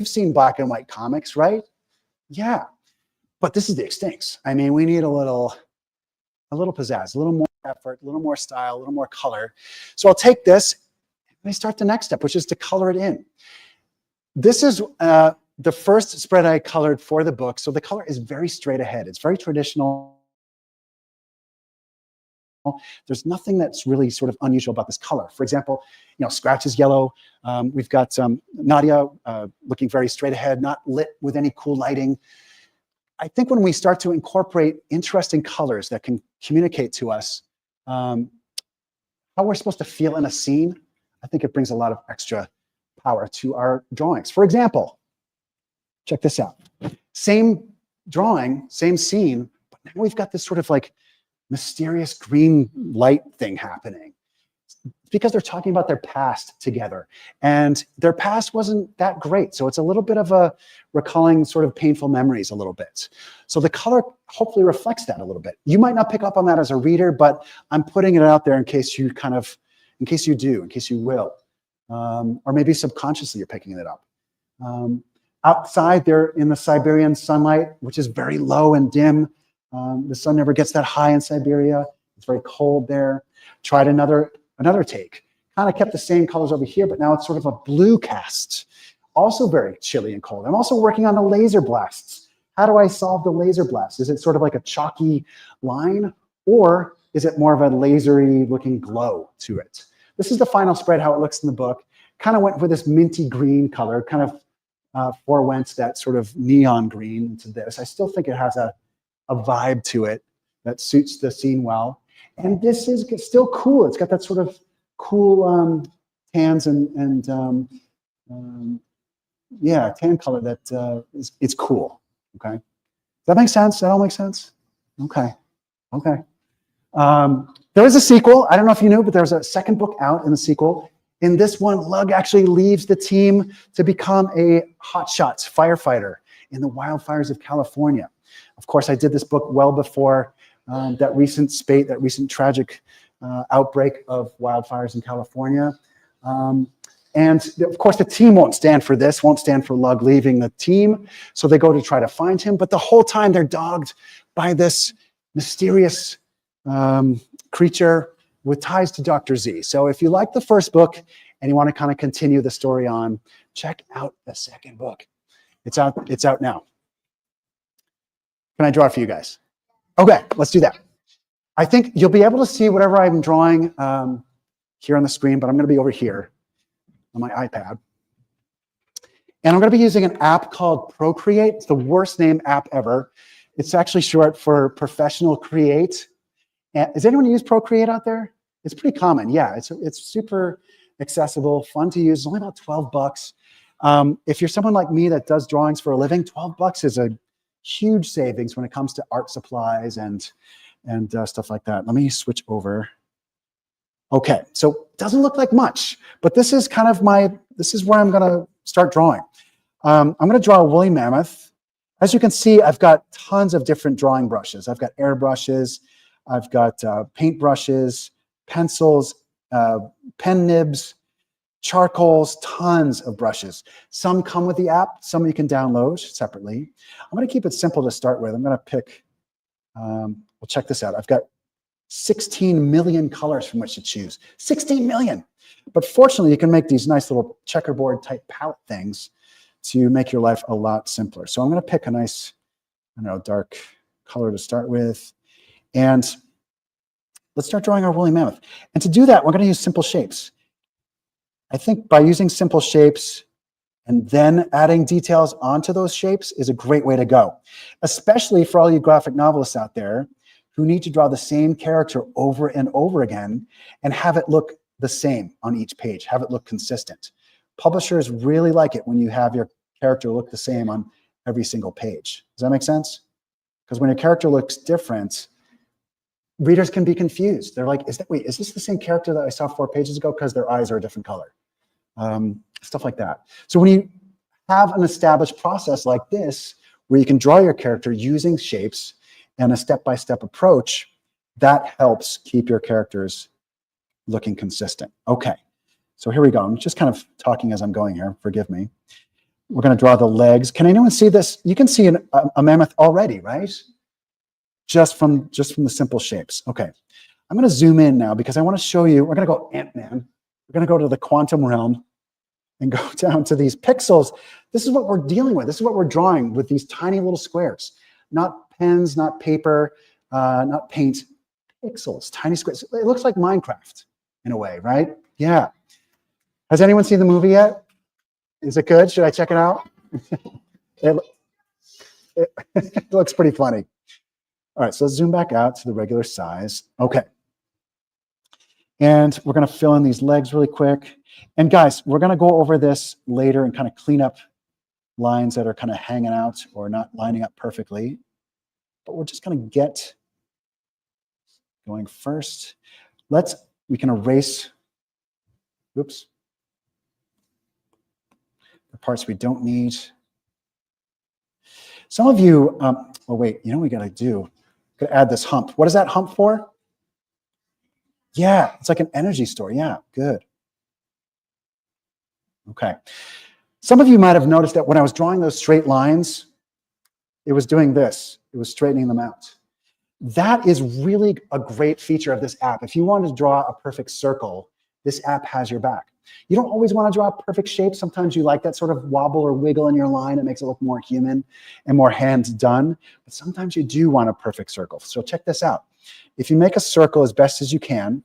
seen black and white comics, right? Yeah. But this is the Extincts. I mean, we need a little pizzazz, a little more effort, a little more style, a little more color. So I'll take this and I start the next step, which is to color it in. This is the first spread I colored for the book. So the color is very straight ahead. It's very traditional. There's nothing that's really sort of unusual about this color. For example, Scratch is yellow. We've got Nadia looking very straight ahead, not lit with any cool lighting. I think when we start to incorporate interesting colors that can communicate to us how we're supposed to feel in a scene, I think it brings a lot of extra power to our drawings. For example, check this out. Same drawing, same scene, but now we've got this sort of like mysterious green light thing happening. It's because they're talking about their past together, and their past wasn't that great. So it's a little bit of a recalling sort of painful memories a little bit. So the color hopefully reflects that a little bit. You might not pick up on that as a reader, but I'm putting it out there in case you will, or maybe subconsciously you're picking it up. Outside, they're in the Siberian sunlight, which is very low and dim. The sun never gets that high in Siberia. It's very cold there. Tried another take. Kind of kept the same colors over here, but now it's sort of a blue cast. Also very chilly and cold. I'm also working on the laser blasts. How do I solve the laser blast? Is it sort of like a chalky line, or is it more of a lasery looking glow to it? This is the final spread, how it looks in the book. Kind of went for this minty green color, kind of forewent that sort of neon green into this. I still think it has a vibe to it that suits the scene well. And this is still cool. It's got that sort of cool tans and tan color that it's cool. Okay, does that make sense? Does that all make sense? Okay. There is a sequel. I don't know if you knew, but there's a second book out in the sequel. In this one, Lug actually leaves the team to become a hotshot firefighter in the wildfires of California. Of course, I did this book well before that recent tragic outbreak of wildfires in California. And of course, the team won't stand for this, won't stand for Lug leaving the team. So they go to try to find him. But the whole time they're dogged by this mysterious creature with ties to Dr. Z. So if you like the first book and you want to kind of continue the story on, check out the second book. It's out now. Can I draw it for you guys? Okay, let's do that. I think you'll be able to see whatever I'm drawing here on the screen, but I'm going to be over here on my iPad. And I'm going to be using an app called Procreate. It's the worst named app ever. It's actually short for Professional Create. Does anyone use Procreate out there? It's pretty common. Yeah, it's super accessible, fun to use. It's only about $12. If you're someone like me that does drawings for a living, $12 is a huge savings when it comes to art supplies and stuff like that. Let me switch over. Okay, so it doesn't look like much, but this is kind of this is where I'm gonna start drawing. I'm gonna draw a woolly mammoth. As you can see, I've got tons of different drawing brushes. I've got airbrushes, I've got paint brushes, pencils, pen nibs, charcoals, tons of brushes. Some come with the app, some you can download separately. I'm gonna keep it simple to start with. I'm gonna pick, well, check this out. I've got 16 million colors from which to choose. 16 million. But fortunately, you can make these nice little checkerboard type palette things to make your life a lot simpler. So I'm going to pick a nice, dark color to start with. And let's start drawing our woolly mammoth. And to do that, we're going to use simple shapes. I think by using simple shapes and then adding details onto those shapes is a great way to go, especially for all you graphic novelists out there who need to draw the same character over and over again and have it look the same on each page, have it look consistent. Publishers really like it when you have your character look the same on every single page. Does that make sense? Because when your character looks different, readers can be confused. They're like, is this the same character that I saw 4 pages ago? Because their eyes are a different color. Stuff like that. So when you have an established process like this, where you can draw your character using shapes and a step-by-step approach, that helps keep your characters looking consistent. Okay, so here we go. I'm just kind of talking as I'm going here. Forgive me. We're going to draw the legs. Can anyone see this? You can see a mammoth already, right? Just from the simple shapes. Okay. I'm going to zoom in now because I want to show you. We're going to go Ant-Man. We're going to go to the quantum realm and go down to these pixels. This is what we're dealing with. This is what we're drawing with these tiny little squares. Not pens, not paper, not paint. Pixels, tiny squares. It looks like Minecraft in a way, right? Yeah. Has anyone seen the movie yet? Is it good? Should I check it out? It looks pretty funny. All right, so let's zoom back out to the regular size. Okay. And we're going to fill in these legs really quick. And guys, we're going to go over this later and kind of clean up lines that are kind of hanging out or not lining up perfectly. But we're just going to get going first. We can erase, oops, the parts we don't need. Some of you, oh wait, you know what we got to do? Got to add this hump. What is that hump for? Yeah, it's like an energy store. Yeah, good. Okay. Some of you might have noticed that when I was drawing those straight lines, it was doing this. It was straightening them out. That is really a great feature of this app. If you want to draw a perfect circle, this app has your back. You don't always want to draw a perfect shape. Sometimes you like that sort of wobble or wiggle in your line. It makes it look more human and more hands done. But sometimes you do want a perfect circle. So check this out. If you make a circle as best as you can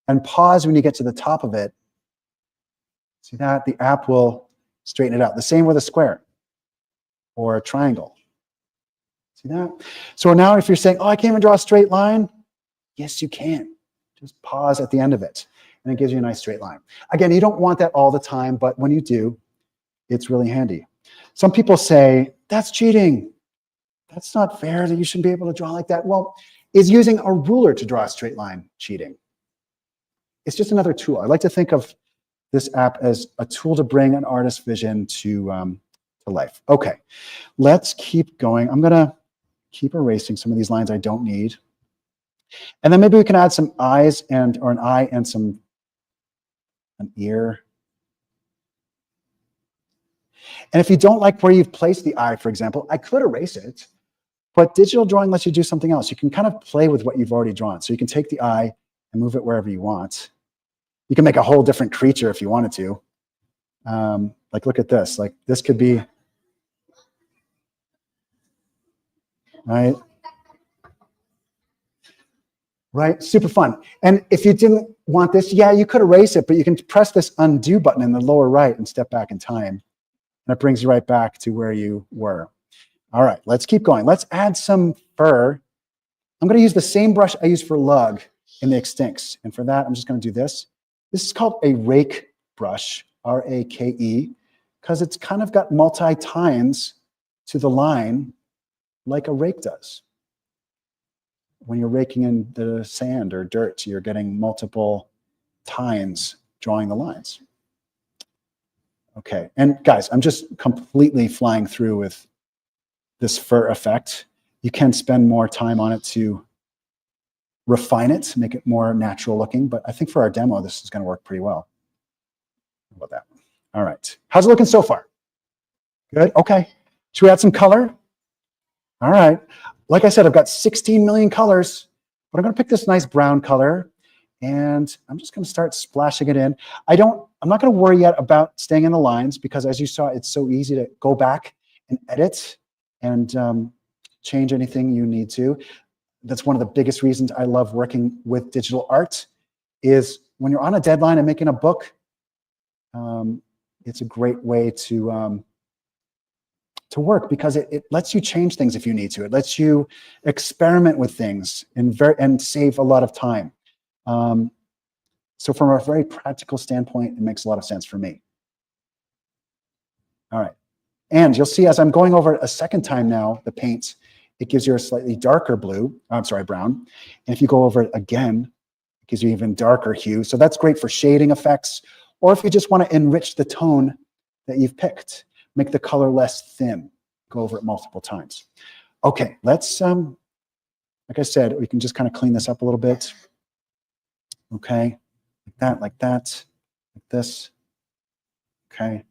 and pause when you get to the top of it, see that? The app will straighten it out. The same with a square or a triangle. See that? So now if you're saying, oh, I can't even draw a straight line, yes, you can. Just pause at the end of it, and it gives you a nice straight line. Again, you don't want that all the time, but when you do, it's really handy. Some people say, that's cheating. That's not fair that you shouldn't be able to draw like that. Well, is using a ruler to draw a straight line cheating? It's just another tool. I like to think of this app as a tool to bring an artist's vision to life. Okay, let's keep going. I'm going to keep erasing some of these lines I don't need. And then maybe we can add some eyes or an eye and an ear. And if you don't like where you've placed the eye, for example, I could erase it, but digital drawing lets you do something else. You can kind of play with what you've already drawn. So you can take the eye and move it wherever you want. You can make a whole different creature if you wanted to. Like, look at this. Like, this could be, right? Right? Super fun. And if you didn't want this, yeah, you could erase it, but you can press this undo button in the lower right and step back in time. And it brings you right back to where you were. All right, let's keep going. Let's add some fur. I'm going to use the same brush I used for lug in the extincts. And for that, I'm just going to do this. This is called a rake brush, R-A-K-E, because it's kind of got multi-tines to the line like a rake does. When you're raking in the sand or dirt, you're getting multiple tines drawing the lines. Okay, and guys, I'm just completely flying through with this fur effect. You can spend more time on it to refine it, make it more natural looking, but I think for our demo, this is going to work pretty well. How about that? All right, how's it looking so far? Good, okay. Should we add some color? All right. Like I said, I've got 16 million colors, but I'm going to pick this nice brown color, and I'm just going to start splashing it in. I'm not going to worry yet about staying in the lines because, as you saw, it's so easy to go back and edit and change anything you need to. That's one of the biggest reasons I love working with digital art is when you're on a deadline and making a book, it's a great way to work because it lets you change things if you need to. It lets you experiment with things and save a lot of time. So from a very practical standpoint, it makes a lot of sense for me. All right. And you'll see as I'm going over it a second time now, the paint, it gives you a slightly darker brown. And if you go over it again, it gives you even darker hue. So that's great for shading effects, or if you just want to enrich the tone that you've picked. Make the color less thin. Go over it multiple times. Okay, let's, like I said, we can just kind of clean this up a little bit. Okay, like that, like this. Okay,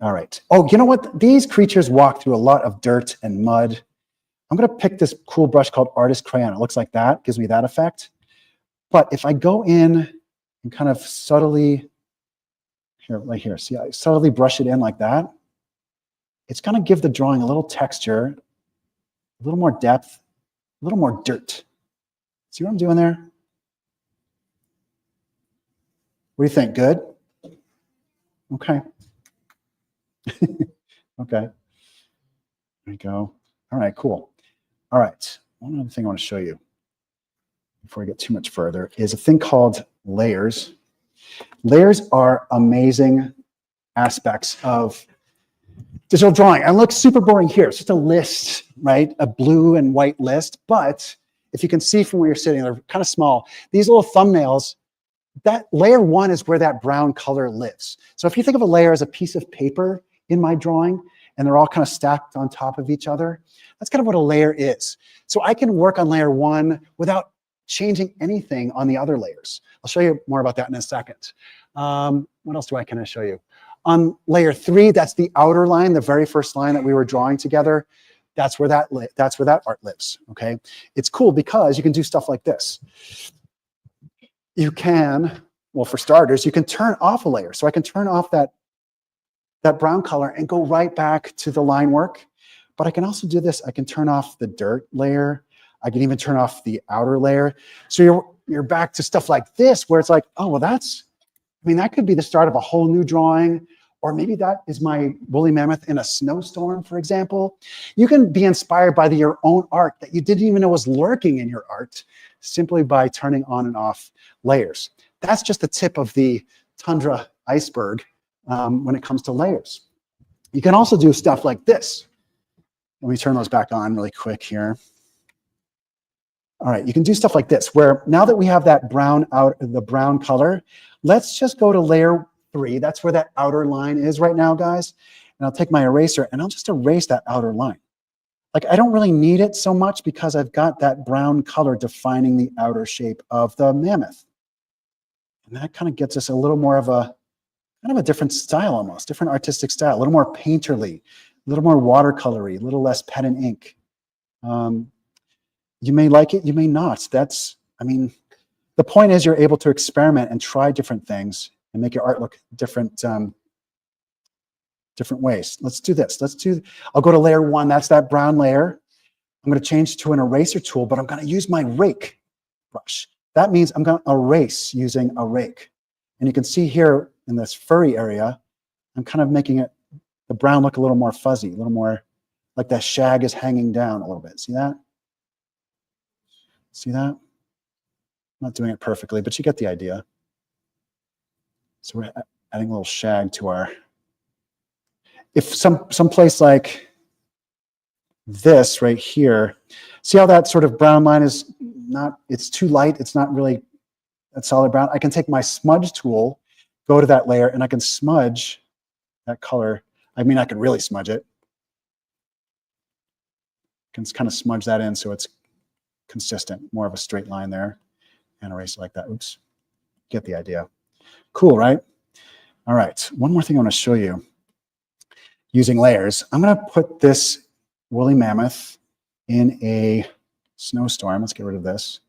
All right. Oh, you know what? These creatures walk through a lot of dirt and mud. I'm going to pick this cool brush called Artist Crayon. It looks like that, gives me that effect. But if I go in and kind of subtly, right here, see, I subtly brush it in like that, it's going to give the drawing a little texture, a little more depth, a little more dirt. See what I'm doing there? What do you think? Good? Okay. Okay. There we go. All right, cool. All right. One other thing I want to show you before I get too much further is a thing called layers. Layers are amazing aspects of digital drawing. And it looks super boring here. It's just a list, right? A blue and white list. But if you can see from where you're sitting, they're kind of small. These little thumbnails, that layer one is where that brown color lives. So if you think of a layer as a piece of paper in my drawing, and they're all kind of stacked on top of each other, that's kind of what a layer is. So I can work on layer one without changing anything on the other layers. I'll show you more about that in a second. What else can I show you? On layer three, that's the outer line, the very first line that we were drawing together. That's where that art lives, okay? It's cool because you can do stuff like this. You can, well, for starters, you can turn off a layer. So I can turn off that brown color and go right back to the line work. But I can also do this. I can turn off the dirt layer. I can even turn off the outer layer. So you're back to stuff like this, where it's like, oh, well, that could be the start of a whole new drawing. Or maybe that is my woolly mammoth in a snowstorm, for example. You can be inspired by your own art that you didn't even know was lurking in your art simply by turning on and off layers. That's just the tip of the tundra iceberg when it comes to layers. You can also do stuff like this. Let me turn those back on really quick here. All right, you can do stuff like this, where now that we have that the brown color, let's just go to layer three. That's where that outer line is right now, guys. And I'll take my eraser and I'll just erase that outer line. Like, I don't really need it so much because I've got that brown color defining the outer shape of the mammoth. And that kind of gets us a little more of a different style, almost different artistic style, a little more painterly, a little more watercolory, a little less pen and ink. You may like it, you may not. The point is you're able to experiment and try different things and make your art look different ways. Let's do this. I'll go to layer one. That's that brown layer. I'm going to change to an eraser tool, but I'm going to use my rake brush. That means I'm going to erase using a rake. And you can see here in this furry area, I'm kind of making the brown look a little more fuzzy, a little more like that shag is hanging down a little bit. See that? See that? I'm not doing it perfectly, but you get the idea. So we're adding a little shag to our, if some place like this right here, see how that sort of brown line is it's too light, it's not really that solid brown. I can take my smudge tool, go to that layer, and I can smudge that color. I can really smudge it. I can kind of smudge that in so it's consistent, more of a straight line there, and erase it like that. Oops, get the idea. Cool, right? All right, one more thing I want to show you using layers. I'm going to put this woolly mammoth in a snowstorm. Let's get rid of this.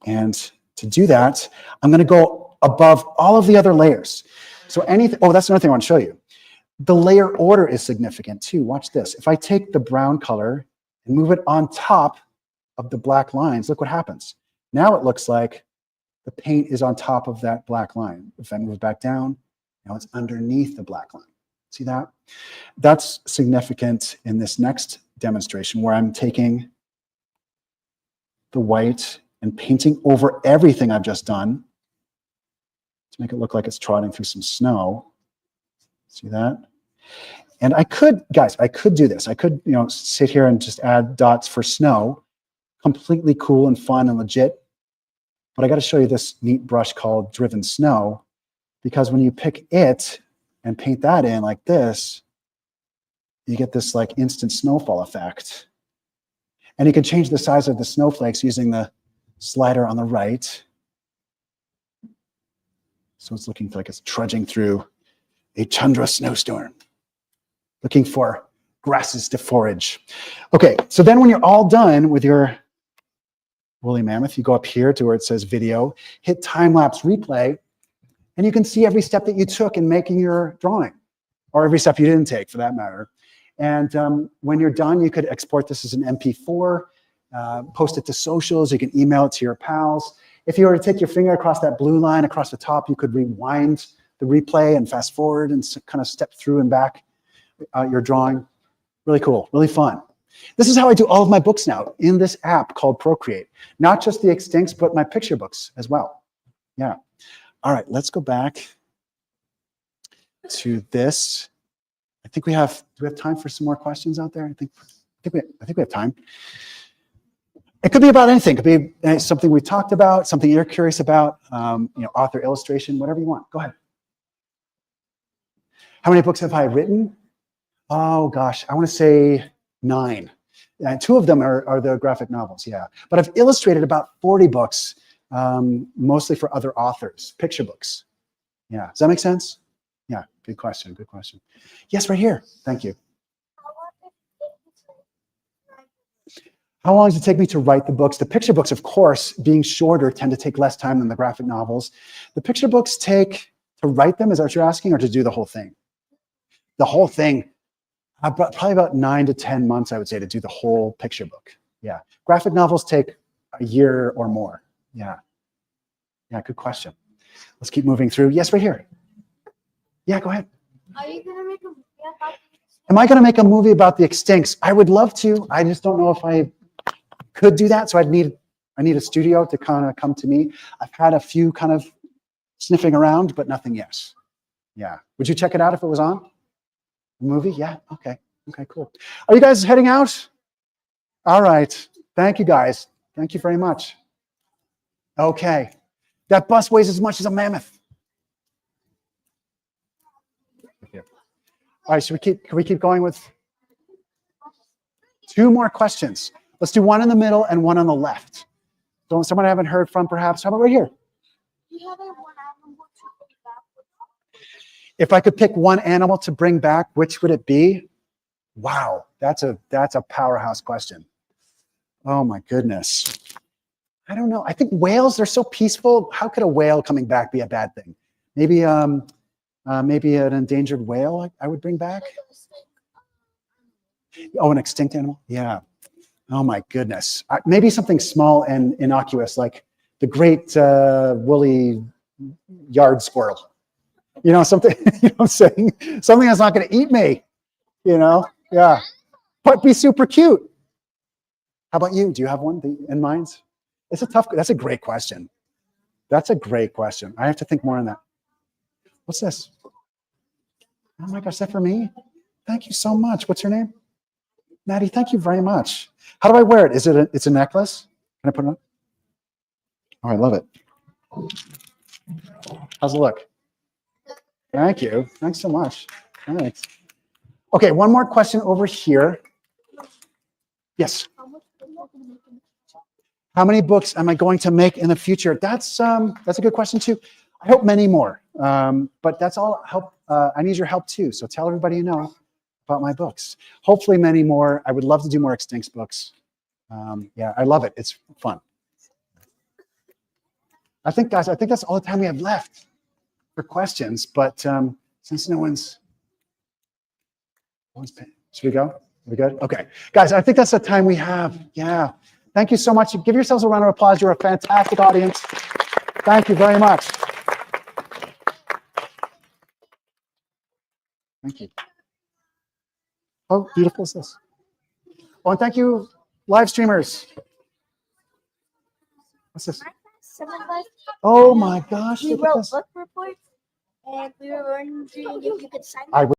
And to do that, I'm going to go above all of the other layers. So that's another thing I want to show you. The layer order is significant too. Watch this. If I take the brown color and move it on top of the black lines, look what happens. Now it looks like the paint is on top of that black line. If I move back down, now it's underneath the black line. See that? That's significant in this next demonstration where I'm taking the white and painting over everything I've just done to make it look like it's trotting through some snow. See that? And I could do this. I could, sit here and just add dots for snow. Completely cool and fun and legit. But I got to show you this neat brush called Driven Snow, because when you pick it and paint that in like this, you get this like instant snowfall effect. And you can change the size of the snowflakes using the slider on the right. So it's looking like it's trudging through a Chandra snowstorm, looking for grasses to forage. Okay, so then when you're all done with your woolly mammoth, you go up here to where it says video, hit time-lapse replay, and you can see every step that you took in making your drawing, or every step you didn't take for that matter. And when you're done, you could export this as an MP4, post it to socials, you can email it to your pals. If you were to take your finger across that blue line across the top, you could rewind the replay and fast forward and kind of step through and back your drawing. Really cool, really fun. This is how I do all of my books now in this app called Procreate. Not just the extincts, but my picture books as well. Yeah. All right, let's go back to this. I think do we have time for some more questions out there? I think we have time. It could be about anything. It could be something we talked about, something you're curious about, author, illustration, whatever you want. Go ahead. How many books have I written? Oh gosh, I want to say 9. And 2 of them are the graphic novels, yeah. But I've illustrated about 40 books, mostly for other authors, picture books. Yeah, does that make sense? Yeah, good question, good question. Yes, right here, thank you. How long does it take me to write the books? The picture books, of course, being shorter, tend to take less time than the graphic novels. The picture books take, to write them, is that what you're asking, or to do the whole thing? The whole thing, probably about 9 to 10 months, I would say, to do the whole picture book. Yeah, graphic novels take a year or more. Yeah, good question. Let's keep moving through. Yes, right here. Yeah, go ahead. Are you going to make a movie about this? Am I going to make a movie about the extincts? I would love to. I just don't know if I could do that. So I need a studio to kind of come to me. I've had a few kind of sniffing around, but nothing yet. Yeah. Would you check it out if it was on? A movie? Yeah. Okay. Okay, cool. Are you guys heading out? All right. Thank you, guys. Thank you very much. Okay. That bus weighs as much as a mammoth. All right, can we keep going with 2 more questions? Let's do one in the middle and one on the left. So someone I haven't heard from, perhaps. How about right here? If I could pick one animal to bring back, which would it be? Wow, that's a powerhouse question. Oh my goodness. I don't know. I think whales, they're so peaceful. How could a whale coming back be a bad thing? Maybe an endangered whale I would bring back. Oh, an extinct animal? Yeah. Oh my goodness. Maybe something small and innocuous, like the great woolly yard squirrel. Something, you know what I'm saying? Something that's not going to eat me, Yeah. But be super cute. How about you? Do you have one in mind? That's a great question. That's a great question. I have to think more on that. What's this? Oh my gosh, is that for me? Thank you so much. What's your name? Maddie, thank you very much. How do I wear it? It's a necklace? Can I put it on? Oh, I love it. How's it look? Thank you. Thanks so much. Thanks. Okay, one more question over here. Yes. How many books am I going to make in the future? That's a good question too. I hope many more. But that's all help. I need your help too. So tell everybody you know about my books. Hopefully many more. I would love to do more extincts books. Yeah, I love it. It's fun. Guys, I think that's all the time we have left for questions. But since no one's paying, should we go? Are we good? Okay. Guys, I think that's the time we have. Yeah. Thank you so much. Give yourselves a round of applause. You're a fantastic audience. Thank you very much. Thank you. Oh, beautiful is this. Oh, and thank you, live streamers. What's this? Oh my gosh. We wrote book reports, and we were wondering if you could sign them.